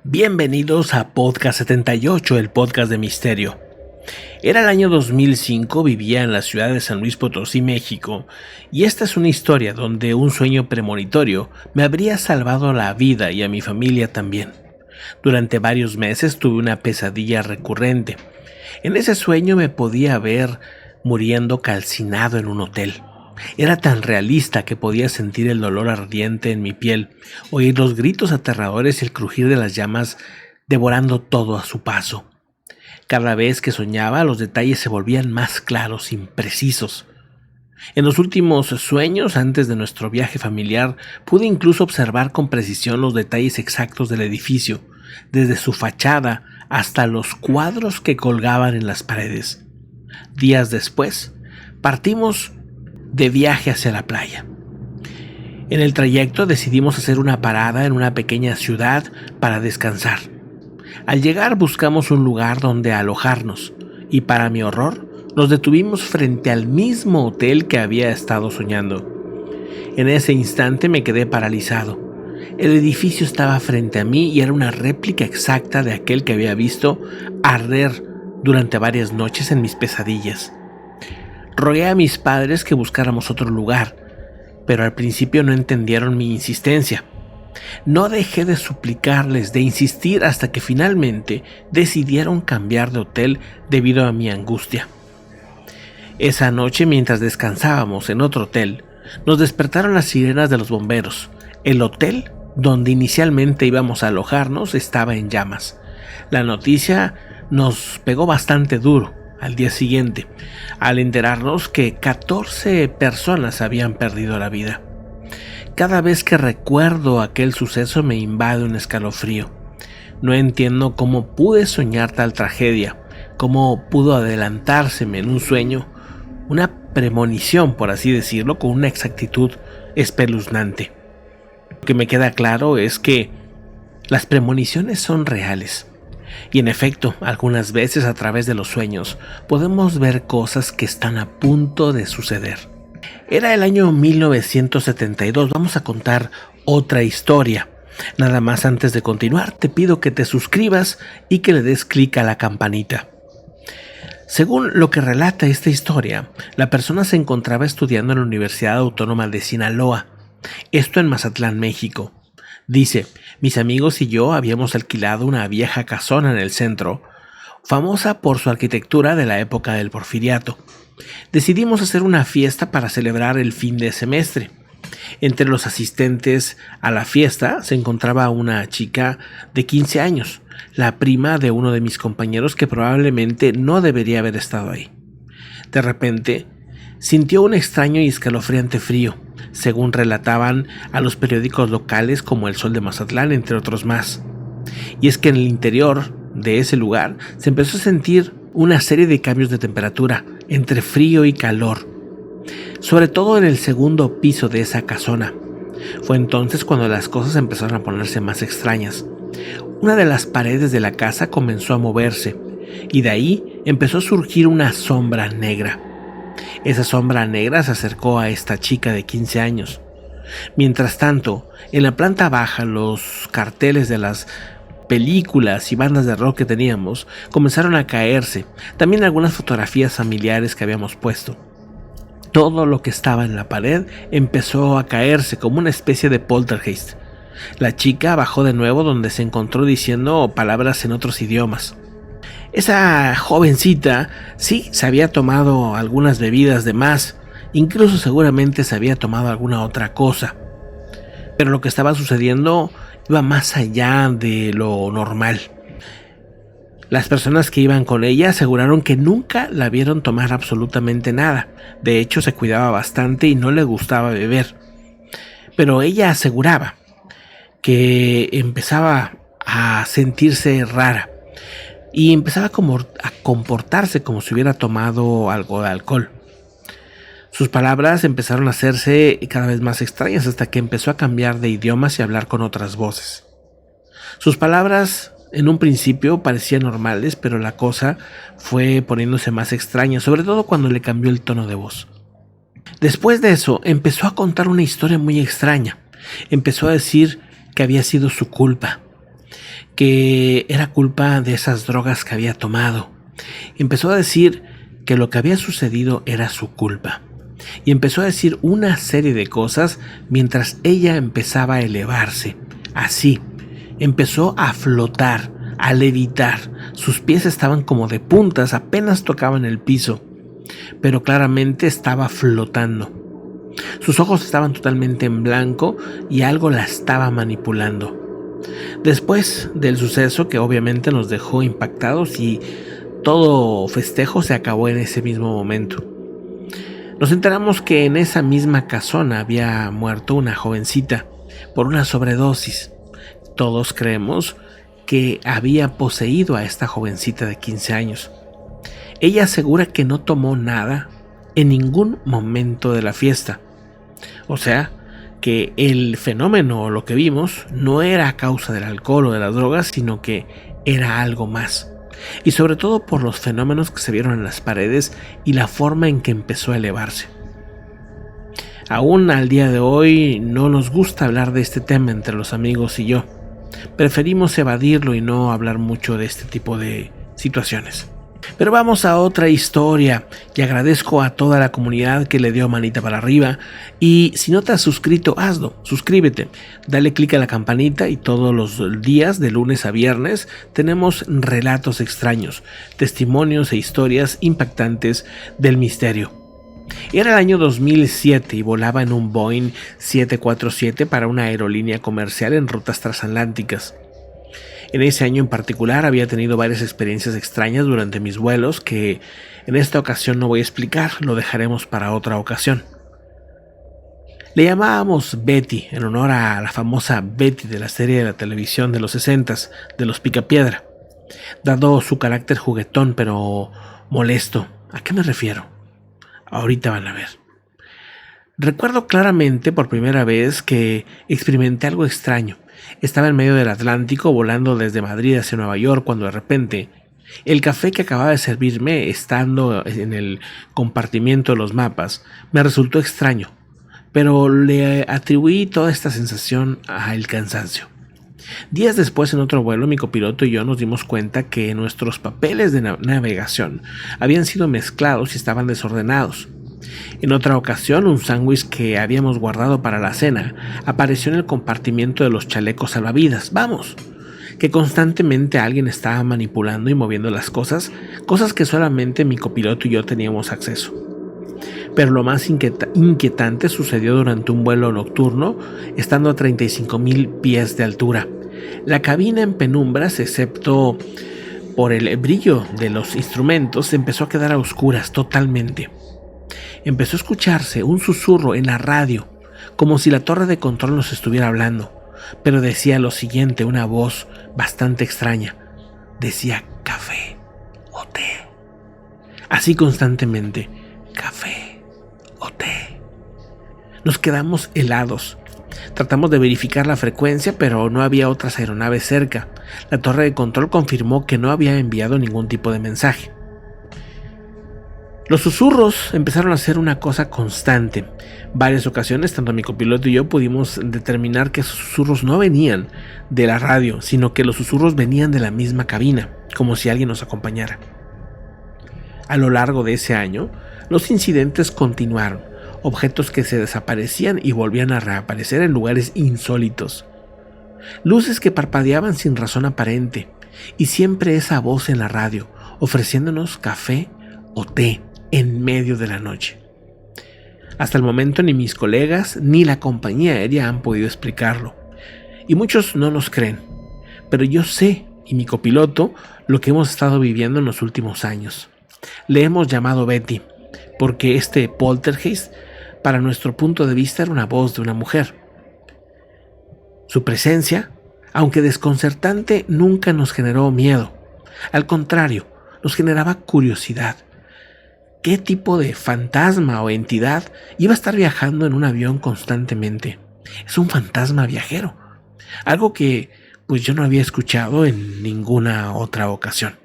Bienvenidos a Podcast 78, el podcast de misterio. Era el año 2005, vivía en la ciudad de San Luis Potosí, México, y esta es una historia donde un sueño premonitorio me habría salvado la vida y a mi familia también. Durante varios meses tuve una pesadilla recurrente. En ese sueño me podía ver muriendo calcinado en un hotel. Era tan realista que podía sentir el dolor ardiente en mi piel, oír los gritos aterradores y el crujir de las llamas devorando todo a su paso. Cada vez que soñaba, los detalles se volvían más claros, imprecisos. En los últimos sueños, antes de nuestro viaje familiar, pude incluso observar con precisión los detalles exactos del edificio, desde su fachada hasta los cuadros que colgaban en las paredes. Días después, partimos de viaje hacia la playa. En el trayecto decidimos hacer una parada en una pequeña ciudad para descansar. Al llegar buscamos un lugar donde alojarnos y, para mi horror, nos detuvimos frente al mismo hotel que había estado soñando. En ese instante me quedé paralizado. El edificio estaba frente a mí y era una réplica exacta de aquel que había visto arder durante varias noches en mis pesadillas. Rogué a mis padres que buscáramos otro lugar, pero al principio no entendieron mi insistencia. No dejé de suplicarles, de insistir, hasta que finalmente decidieron cambiar de hotel debido a mi angustia. Esa noche, mientras descansábamos en otro hotel, nos despertaron las sirenas de los bomberos. El hotel donde inicialmente íbamos a alojarnos estaba en llamas. La noticia nos pegó bastante duro al día siguiente, al enterarnos que 14 personas habían perdido la vida. Cada vez que recuerdo aquel suceso me invade un escalofrío. No entiendo cómo pude soñar tal tragedia, cómo pudo adelantárseme en un sueño, una premonición, por así decirlo, con una exactitud espeluznante. Lo que me queda claro es que las premoniciones son reales. Y en efecto, algunas veces a través de los sueños podemos ver cosas que están a punto de suceder. Era el año 1972, vamos a contar otra historia. Nada más antes de continuar, te pido que te suscribas y que le des clic a la campanita. Según lo que relata esta historia, la persona se encontraba estudiando en la Universidad Autónoma de Sinaloa, esto en Mazatlán, México. Dice: mis amigos y yo habíamos alquilado una vieja casona en el centro, famosa por su arquitectura de la época del Porfiriato. Decidimos hacer una fiesta para celebrar el fin de semestre. Entre los asistentes a la fiesta se encontraba una chica de 15 años, la prima de uno de mis compañeros que probablemente no debería haber estado ahí. De repente, sintió un extraño y escalofriante frío, según relataban a los periódicos locales como El Sol de Mazatlán, entre otros más. Y es que en el interior de ese lugar se empezó a sentir una serie de cambios de temperatura, entre frío y calor, sobre todo en el segundo piso de esa casona. Fue entonces cuando las cosas empezaron a ponerse más extrañas. Una de las paredes de la casa comenzó a moverse, y de ahí empezó a surgir una sombra negra. Esa sombra negra se acercó a esta chica de 15 años. Mientras tanto, en la planta baja, los carteles de las películas y bandas de rock que teníamos comenzaron a caerse, también algunas fotografías familiares que habíamos puesto. Todo lo que estaba en la pared empezó a caerse como una especie de poltergeist. La chica bajó de nuevo, donde se encontró diciendo palabras en otros idiomas. Esa jovencita sí se había tomado algunas bebidas de más, incluso seguramente se había tomado alguna otra cosa. Pero lo que estaba sucediendo iba más allá de lo normal. Las personas que iban con ella aseguraron que nunca la vieron tomar absolutamente nada. De hecho, se cuidaba bastante y no le gustaba beber. Pero ella aseguraba que empezaba a sentirse rara y empezaba como a comportarse como si hubiera tomado algo de alcohol. Sus palabras empezaron a hacerse cada vez más extrañas hasta que empezó a cambiar de idiomas y a hablar con otras voces. Sus palabras en un principio parecían normales, pero la cosa fue poniéndose más extraña, sobre todo cuando le cambió el tono de voz. Después de eso, empezó a contar una historia muy extraña. Empezó a decir que había sido su culpa, que era culpa de esas drogas que había tomado. Empezó a decir que lo que había sucedido era su culpa. Y empezó a decir una serie de cosas mientras ella empezaba a elevarse. Así, empezó a flotar, a levitar. Sus pies estaban como de puntas, apenas tocaban el piso, pero claramente estaba flotando. Sus ojos estaban totalmente en blanco y algo la estaba manipulando. Después del suceso, que obviamente nos dejó impactados, y todo festejo se acabó en ese mismo momento, nos enteramos que en esa misma casona había muerto una jovencita por una sobredosis. Todos creemos que había poseído a esta jovencita de 15 años. Ella asegura que no tomó nada en ningún momento de la fiesta. O sea, que el fenómeno o lo que vimos no era a causa del alcohol o de las drogas, sino que era algo más. Y sobre todo por los fenómenos que se vieron en las paredes y la forma en que empezó a elevarse. Aún al día de hoy no nos gusta hablar de este tema entre los amigos y yo. Preferimos evadirlo y no hablar mucho de este tipo de situaciones. Pero vamos a otra historia, y agradezco a toda la comunidad que le dio manita para arriba. Y si no te has suscrito, hazlo, suscríbete, dale click a la campanita, y todos los días de lunes a viernes tenemos relatos extraños, testimonios e historias impactantes del misterio. Era el año 2007 y volaba en un Boeing 747 para una aerolínea comercial en rutas transatlánticas. En ese año en particular había tenido varias experiencias extrañas durante mis vuelos que en esta ocasión no voy a explicar, lo dejaremos para otra ocasión. Le llamábamos Betty en honor a la famosa Betty de la serie de la televisión de los 60s, de los Picapiedra, dado su carácter juguetón pero molesto. ¿A qué me refiero? Ahorita van a ver. Recuerdo claramente por primera vez que experimenté algo extraño. Estaba en medio del Atlántico volando desde Madrid hacia Nueva York cuando de repente el café que acababa de servirme, estando en el compartimiento de los mapas, me resultó extraño, pero le atribuí toda esta sensación al cansancio. Días después, en otro vuelo, mi copiloto y yo nos dimos cuenta que nuestros papeles de navegación habían sido mezclados y estaban desordenados. En otra ocasión, un sándwich que habíamos guardado para la cena apareció en el compartimiento de los chalecos salvavidas. ¡Vamos! Que constantemente alguien estaba manipulando y moviendo las cosas que solamente mi copiloto y yo teníamos acceso. Pero lo más inquietante sucedió durante un vuelo nocturno, estando a 35,000 pies de altura. La cabina en penumbras, excepto por el brillo de los instrumentos, empezó a quedar a oscuras totalmente. Empezó a escucharse un susurro en la radio, como si la torre de control nos estuviera hablando, pero decía lo siguiente, una voz bastante extraña. Decía café o té. Así constantemente, café o té. Nos quedamos helados. Tratamos de verificar la frecuencia, pero no había otras aeronaves cerca. La torre de control confirmó que no había enviado ningún tipo de mensaje. Los susurros empezaron a ser una cosa constante. Varias ocasiones, tanto mi copiloto y yo pudimos determinar que esos susurros no venían de la radio, sino que los susurros venían de la misma cabina, como si alguien nos acompañara. A lo largo de ese año, los incidentes continuaron, objetos que se desaparecían y volvían a reaparecer en lugares insólitos. Luces que parpadeaban sin razón aparente, y siempre esa voz en la radio, ofreciéndonos café o té en medio de la noche. Hasta el momento ni mis colegas ni la compañía aérea han podido explicarlo, y muchos no nos creen, pero yo sé, y mi copiloto, lo que hemos estado viviendo en los últimos años. Le hemos llamado Betty, porque este poltergeist, para nuestro punto de vista, era una voz de una mujer. Su presencia, aunque desconcertante, nunca nos generó miedo. Al contrario, nos generaba curiosidad. ¿Qué tipo de fantasma o entidad iba a estar viajando en un avión constantemente? Es un fantasma viajero, algo que pues yo no había escuchado en ninguna otra ocasión.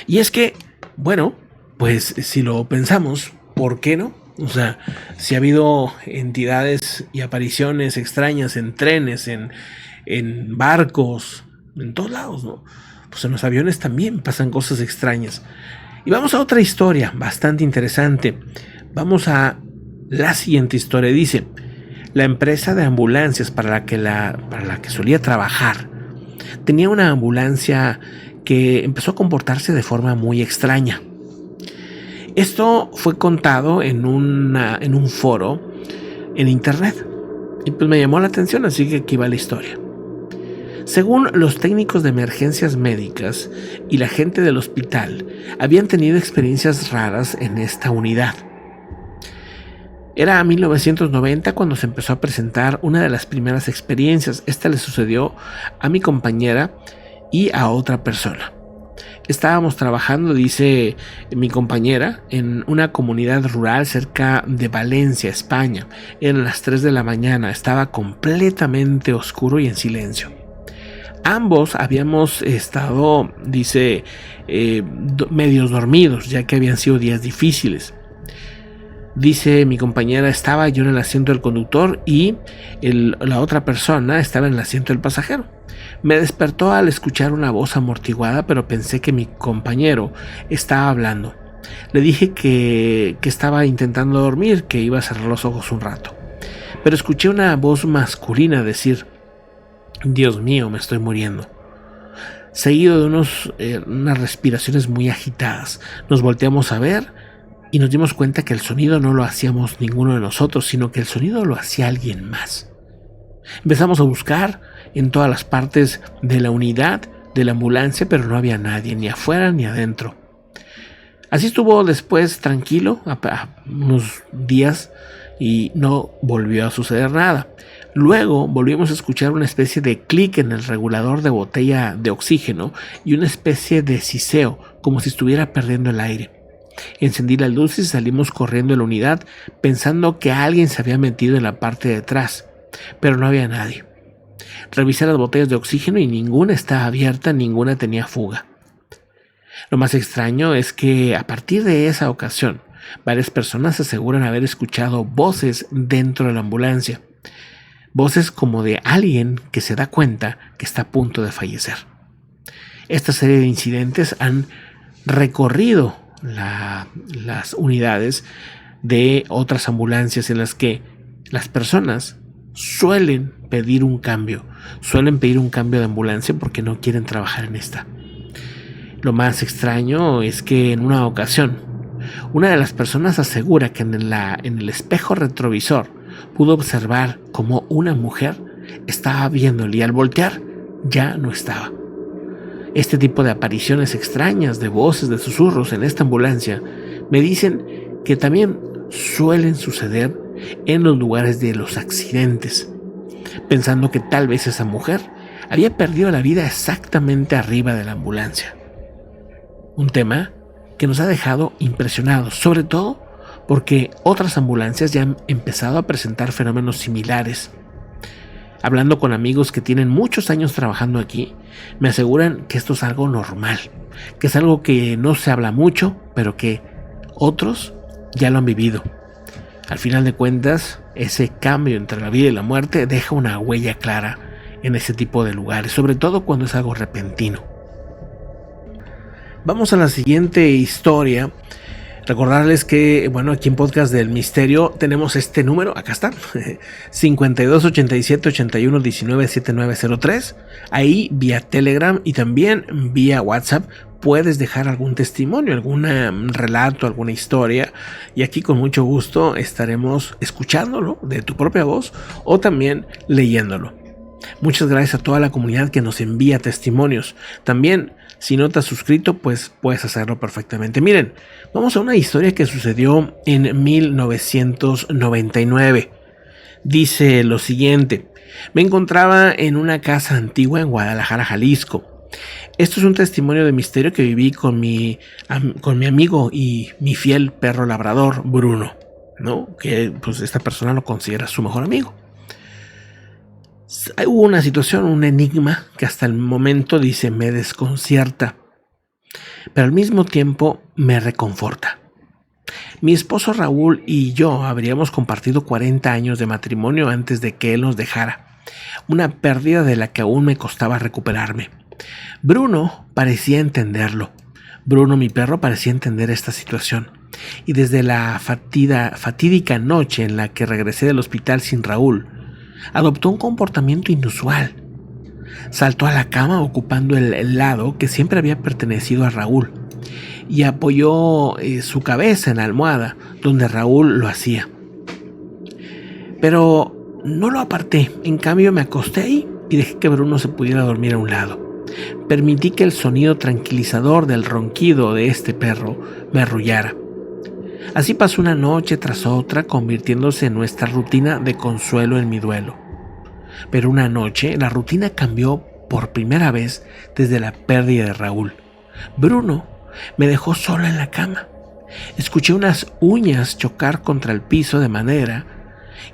Y es que, bueno, pues si lo pensamos, ¿por qué no? O sea, si ha habido entidades y apariciones extrañas en trenes, en en barcos, en todos lados, ¿no? Pues en los aviones también pasan cosas extrañas. Y vamos a otra historia bastante interesante. Vamos a la siguiente historia. Dice: la empresa de ambulancias para la que solía trabajar tenía una ambulancia que empezó a comportarse de forma muy extraña. Esto fue contado en un foro en internet y pues me llamó la atención, así que aquí va la historia. Según los técnicos de emergencias médicas y la gente del hospital, habían tenido experiencias raras en esta unidad. Era 1990 cuando se empezó a presentar una de las primeras experiencias. Esta le sucedió a mi compañera y a otra persona. Estábamos trabajando, dice mi compañera, en una comunidad rural cerca de Valencia, España. Eran las 3 de la mañana, estaba completamente oscuro y en silencio. Ambos habíamos estado, dice, medios dormidos, ya que habían sido días difíciles. Dice mi compañera, estaba yo en el asiento del conductor y la otra persona estaba en el asiento del pasajero. Me despertó al escuchar una voz amortiguada, pero pensé que mi compañero estaba hablando. Le dije que estaba intentando dormir, que iba a cerrar los ojos un rato. Pero escuché una voz masculina decir: Dios mío, me estoy muriendo. Seguido de unas respiraciones muy agitadas. Nos volteamos a ver y nos dimos cuenta que el sonido no lo hacíamos ninguno de nosotros, sino que el sonido lo hacía alguien más. Empezamos a buscar en todas las partes de la unidad de la ambulancia, pero no había nadie, ni afuera ni adentro. Así estuvo después tranquilo unos días y no volvió a suceder nada. Luego volvimos a escuchar una especie de clic en el regulador de botella de oxígeno y una especie de siseo, como si estuviera perdiendo el aire. Encendí las luces y salimos corriendo de la unidad pensando que alguien se había metido en la parte de atrás, pero no había nadie. Revisé las botellas de oxígeno y ninguna estaba abierta, ninguna tenía fuga. Lo más extraño es que a partir de esa ocasión, varias personas aseguran haber escuchado voces dentro de la ambulancia. Voces como de alguien que se da cuenta que está a punto de fallecer. Esta serie de incidentes han recorrido las unidades de otras ambulancias en las que las personas suelen pedir un cambio de ambulancia porque no quieren trabajar en esta. Lo más extraño es que en una ocasión, una de las personas asegura que en el espejo retrovisor pudo observar cómo una mujer estaba viéndole y al voltear ya no estaba. Este tipo de apariciones extrañas, de voces, de susurros en esta ambulancia, me dicen que también suelen suceder en los lugares de los accidentes, pensando que tal vez esa mujer había perdido la vida exactamente arriba de la ambulancia. Un tema que nos ha dejado impresionados, sobre todo porque otras ambulancias ya han empezado a presentar fenómenos similares. Hablando con amigos que tienen muchos años trabajando aquí, me aseguran que esto es algo normal, que es algo que no se habla mucho, pero que otros ya lo han vivido. Al final de cuentas, ese cambio entre la vida y la muerte deja una huella clara en ese tipo de lugares, sobre todo cuando es algo repentino. Vamos a la siguiente historia. Recordarles que, aquí en Podcast del Misterio tenemos este número, acá está, 52 87 81 19 7903. Ahí vía Telegram y también vía WhatsApp puedes dejar algún testimonio, algún relato, alguna historia, y aquí con mucho gusto estaremos escuchándolo de tu propia voz o también leyéndolo. Muchas gracias a toda la comunidad que nos envía testimonios. También, si no te has suscrito, pues puedes hacerlo perfectamente. Miren, vamos a una historia que sucedió en 1999. Dice lo siguiente: me encontraba en una casa antigua en Guadalajara, Jalisco. Esto es un testimonio de misterio que viví con mi amigo y mi fiel perro labrador, Bruno, ¿no? Que pues esta persona lo considera su mejor amigo. Hubo una situación, un enigma que hasta el momento, dice, me desconcierta, pero al mismo tiempo me reconforta. Mi esposo Raúl y yo habríamos compartido 40 años de matrimonio antes de que él nos dejara. una pérdida de la que aún me costaba recuperarme. Bruno parecía entenderlo. Bruno, mi perro, parecía entender esta situación. Y desde la fatídica noche en la que regresé del hospital sin Raúl, adoptó un comportamiento inusual. Saltó a la cama ocupando el lado que siempre había pertenecido a Raúl y apoyó su cabeza en la almohada donde Raúl lo hacía. Pero no lo aparté, en cambio me acosté ahí y dejé que Bruno se pudiera dormir a un lado. Permití que el sonido tranquilizador del ronquido de este perro me arrullara. Así pasó una noche tras otra, convirtiéndose en nuestra rutina de consuelo en mi duelo. Pero una noche la rutina cambió por primera vez desde la pérdida de Raúl. Bruno me dejó sola en la cama. Escuché unas uñas chocar contra el piso de madera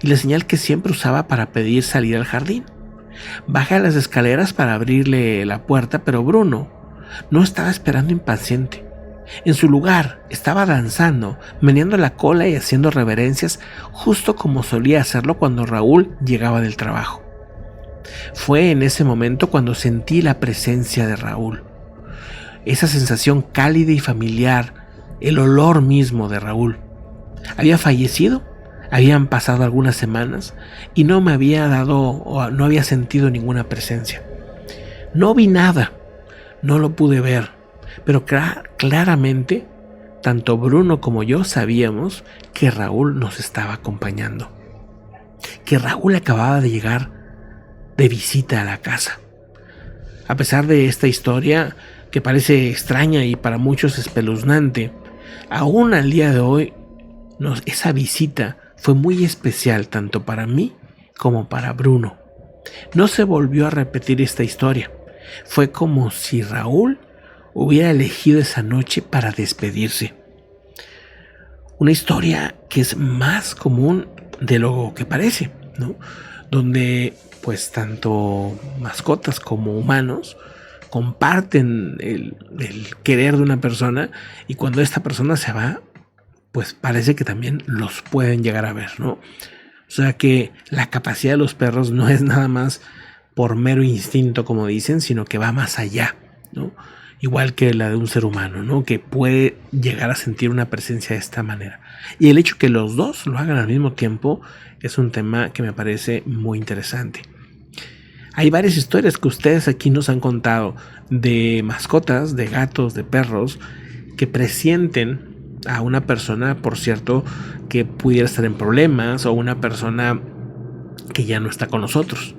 y la señal que siempre usaba para pedir salir al jardín. Bajé a las escaleras para abrirle la puerta, pero Bruno no estaba esperando impaciente. En su lugar estaba danzando, meneando la cola y haciendo reverencias, justo como solía hacerlo cuando Raúl llegaba del trabajo. Fue en ese momento cuando sentí la presencia de Raúl. Esa sensación cálida y familiar, el olor mismo de Raúl. Había fallecido, habían pasado algunas semanas y no me había dado o no había sentido ninguna presencia. No vi nada, no lo pude ver, pero claramente tanto Bruno como yo sabíamos que Raúl nos estaba acompañando, que Raúl acababa de llegar de visita a la casa. A pesar de esta historia que parece extraña y para muchos espeluznante, aún al día de hoy esa visita fue muy especial tanto para mí como para Bruno. No se volvió a repetir esta historia. Fue como si Raúl hubiera elegido esa noche para despedirse. Una historia que es más común de lo que parece, ¿no? Donde pues tanto mascotas como humanos comparten el querer de una persona y cuando esta persona se va, pues parece que también los pueden llegar a ver, ¿no? O sea que la capacidad de los perros no es nada más por mero instinto, como dicen, sino que va más allá, ¿no? Igual que la de un ser humano, ¿no? Que puede llegar a sentir una presencia de esta manera. Y el hecho que los dos lo hagan al mismo tiempo es un tema que me parece muy interesante. Hay varias historias que ustedes aquí nos han contado de mascotas, de gatos, de perros, que presienten a una persona, por cierto, que pudiera estar en problemas o una persona que ya no está con nosotros.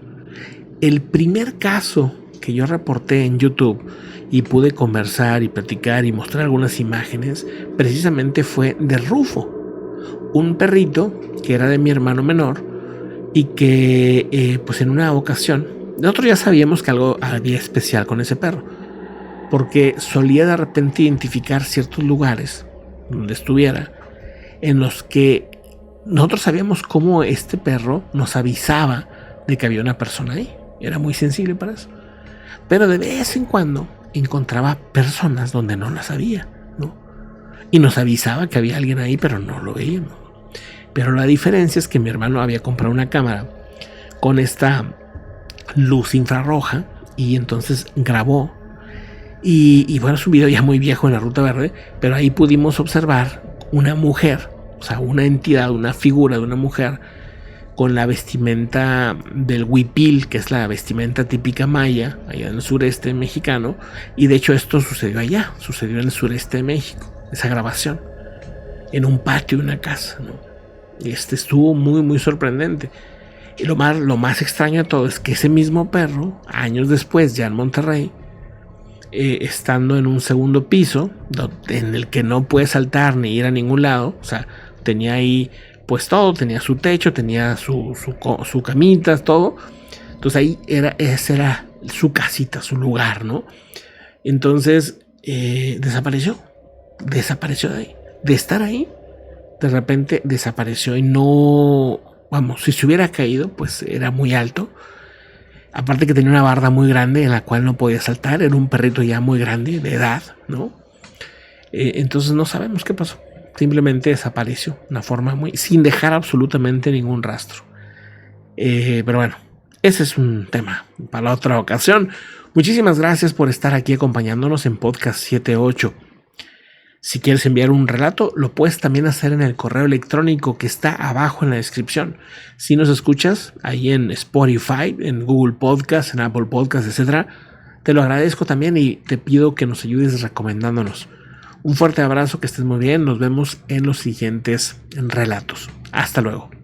El primer caso que yo reporté en YouTube y pude conversar y platicar y mostrar algunas imágenes, precisamente fue de Rufo, un perrito que era de mi hermano menor y que pues en una ocasión, nosotros ya sabíamos que algo había especial con ese perro, porque solía de repente identificar ciertos lugares donde estuviera, en los que nosotros sabíamos cómo este perro nos avisaba de que había una persona ahí. Era muy sensible para eso. Pero de vez en cuando encontraba personas donde no las había, ¿no? Y nos avisaba que había alguien ahí, pero no lo veíamos. Pero la diferencia es que mi hermano había comprado una cámara con esta luz infrarroja y entonces grabó. Y bueno, es un video ya muy viejo en la Ruta Verde, pero ahí pudimos observar una mujer, o sea, una entidad, una figura de una mujer con la vestimenta del huipil, que es la vestimenta típica maya, allá en el sureste mexicano, y de hecho esto sucedió allá, sucedió en el sureste de México, esa grabación, en un patio de una casa, ¿no? Y estuvo muy, muy sorprendente. Y lo más extraño de todo es que ese mismo perro, años después, ya en Monterrey, estando en un segundo piso, en el que no puede saltar ni ir a ningún lado, o sea, tenía ahí pues todo, tenía su techo, tenía su camita, todo. Entonces ahí esa era su casita, su lugar, ¿no? Entonces desapareció de ahí, de estar ahí, de repente desapareció y no, vamos, si se hubiera caído, pues era muy alto. Aparte que tenía una barda muy grande en la cual no podía saltar, era un perrito ya muy grande, de edad, ¿no? Entonces no sabemos qué pasó. Simplemente desapareció, una forma muy, sin dejar absolutamente ningún rastro. Pero bueno, ese es un tema para otra ocasión. Muchísimas gracias por estar aquí acompañándonos en Podcast 78. Si quieres enviar un relato, lo puedes también hacer en el correo electrónico que está abajo en la descripción. Si nos escuchas ahí en Spotify, en Google Podcast, en Apple Podcast, etc., te lo agradezco también y te pido que nos ayudes recomendándonos. Un fuerte abrazo, que estés muy bien. Nos vemos en los siguientes relatos. Hasta luego.